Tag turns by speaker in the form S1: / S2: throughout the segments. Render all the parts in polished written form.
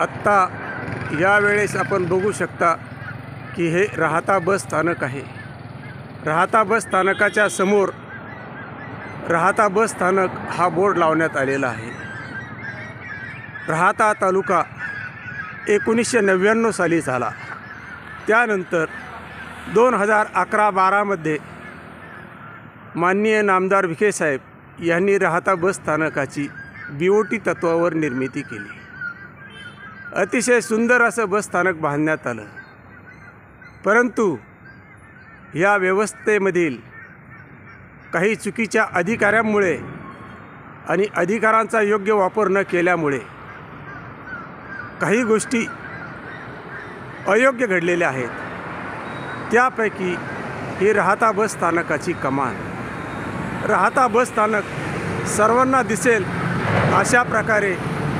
S1: आत्ता यावेळेस आपण बघू शकता की हे राहाता बस स्थानक आहे। राहाता बस स्थानकाच्या समोर राहाता बस स्थानक हा बोर्ड लावण्यात आलेला आहे। राहाता तालुका 1999 साली झाला। त्यानंतर 2011-12 मध्ये माननीय नामदार विखे साहेब यांनी राहाता बस स्थानकाची BOT तत्वावर निर्मिती केली। अतिशय सुंदर असं बस स्थानक बांधण्यात आलं, परंतु या व्यवस्थेमधील काही चुकीच्या अधिकाऱ्यांमुळे आणि अधिकारांचा योग्य वापर न केल्यामुळे काही गोष्टी अयोग्य घडलेल्या आहेत। त्यापैकी ही राहाता बस स्थानकाची कमान। राहाता बस स्थानक सर्वांना दिसेल अशा प्रकारे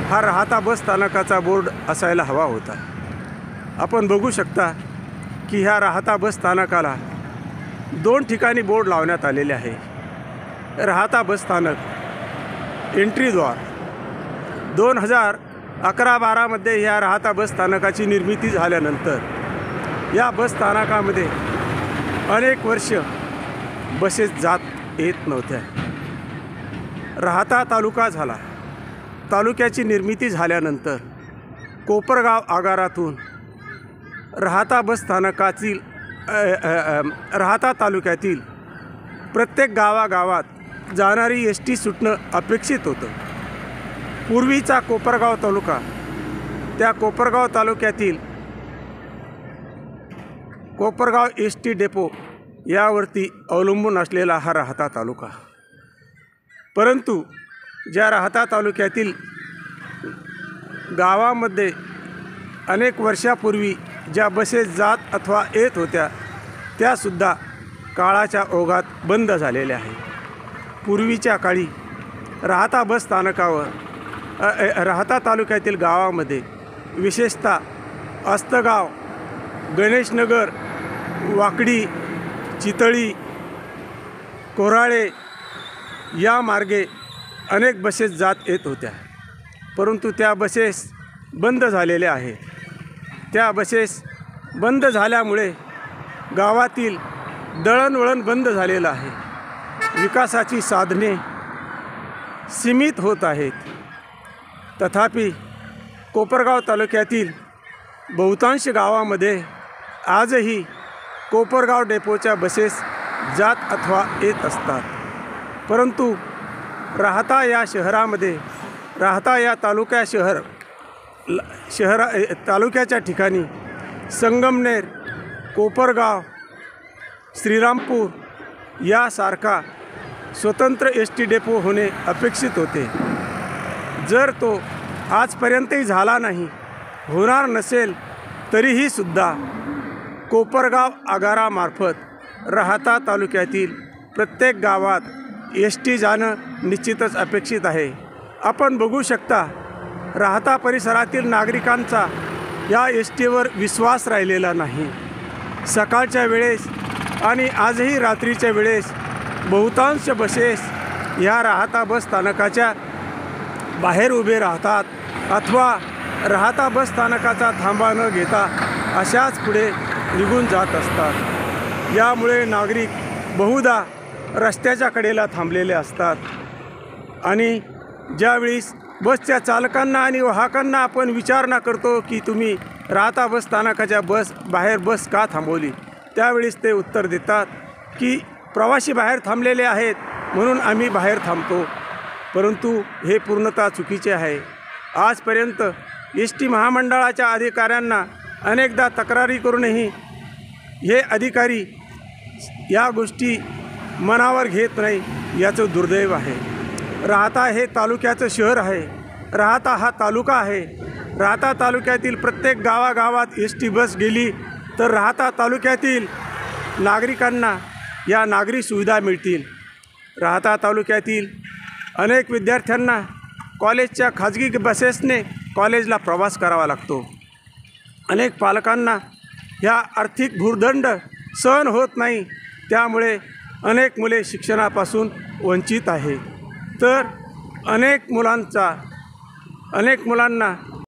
S1: हा राहाता बस स्थानकाचा बोर्ड असायला हवा होता। आपण बघू शकता की ह्या राहाता बस स्थानकाला 2 ठिकाणी बोर्ड लावण्यात आलेले आहे। राहाता बस स्थानक एंट्रीद्वार 2011-12 मध्ये ह्या राहाता बस स्थानकाची निर्मिती झाल्यानंतर या बस स्थानकामध्ये अनेक वर्ष बसेस जात येत नव्हत्या। राहाता तालुका झाला। तालुक्याची निर्मिती झाल्यानंतर कोपरगाव आगारातून राहाता बस स्थानकातील राहाता तालुक्यातील प्रत्येक गावागावात जाणारी ST सुटणं अपेक्षित होतं। पूर्वीचा कोपरगाव तालुका, त्या कोपरगाव तालुक्यातील कोपरगाव ST डेपो यावरती अवलंबून असलेला हा राहाता तालुका। परंतु ज्या राहाता तालुक्यातील गावामध्ये अनेक वर्षापूर्वी ज्या बसेस जात अथवा येत होत्या त्यासुद्धा काळाच्या ओघात बंद झालेल्या आहेत। पूर्वीच्या काळी राहाता बस स्थानकावर राहाता तालुक्यातील गावामध्ये विशेषतः अस्तगाव, गणेशनगर, वाकडी, चितळी, कोराळे या मार्गे अनेक बसेस जात येत होत्या, परंतु त्या बसेस बंद झालेल्या आहेत। त्या बसेस बंद झाल्यामुळे गावातील दळणवळण बंद झालेलं आहे। विकासाची साधने सीमित होत आहेत। तथापि कोपरगाव तालुक्यातील बहुतांश गावामध्ये आजही कोपरगाव डेपोच्या बसेस जात अथवा येत असतात। परंतु राहाता या शहरामध्ये, राहाता या तालुक्याच्या ठिकाणी संगमनेर, कोपरगाव, श्रीरामपूर यासारखा स्वतंत्र ST डेपो होणे अपेक्षित होते। जर तो आजपर्यंतही झाला नाही, होणार नसेल, तरीही सुद्धा कोपरगाव आगारामार्फत राहाता तालुक्यातील प्रत्येक गावात ST जाणं निश्चितच अपेक्षित आहे। आपण बघू शकता राहाता परिसरातील नागरिकांचा या STवर विश्वास राहिलेला नाही। सकाळच्या वेळेस आणि आजही रात्रीच्या वेळेस बहुतांश बसेस या राहाता बस स्थानकाच्या बाहेर उभे राहतात अथवा राहाता बस स्थानकाचा थांबा न घेता अशाच पुढे निघून जात असतात। यामुळे नागरिक बहुधा रस्त्याच्या कडेला थांबलेले असतात आणि ज्यावेळेस बसच्या चालकांना आणि वाहकांना आपण विचारणा करतो की तुम्ही राहाता बस स्थानकाच्या बाहेर बस का थांबवली, त्यावेळेस ते उत्तर देतात की प्रवासी बाहेर थांबलेले आहेत म्हणून आम्ही बाहेर थांबतो। परंतु हे पूर्णतः चुकीचे आहे। आजपर्यंत ST महामंडळाच्या अधिकाऱ्यांना अनेकदा तक्रारी करूनही हे अधिकारी या गोष्टी मनावर घेत नाही, याचं दुर्दैव आहे। राहाता हे तालुक्याचं शहर आहे। राहाता हा तालुका आहे। राहाता तालुक्यातील प्रत्येक गावागावात ST बस गेली तर राहाता तालुक्यातील नागरिकांना या नागरी सुविधा मिळतील। राहाता तालुक्यातील अनेक विद्यार्थ्यांना कॉलेजच्या खाजगी बसेसने कॉलेजला प्रवास करावा लागतो। अनेक पालकांना ह्या आर्थिक भुर्दंड सहन होत नाही, त्यामुळे अनेक मुले शिक्षणापासून वंचित आहे। तर अनेक मुलांना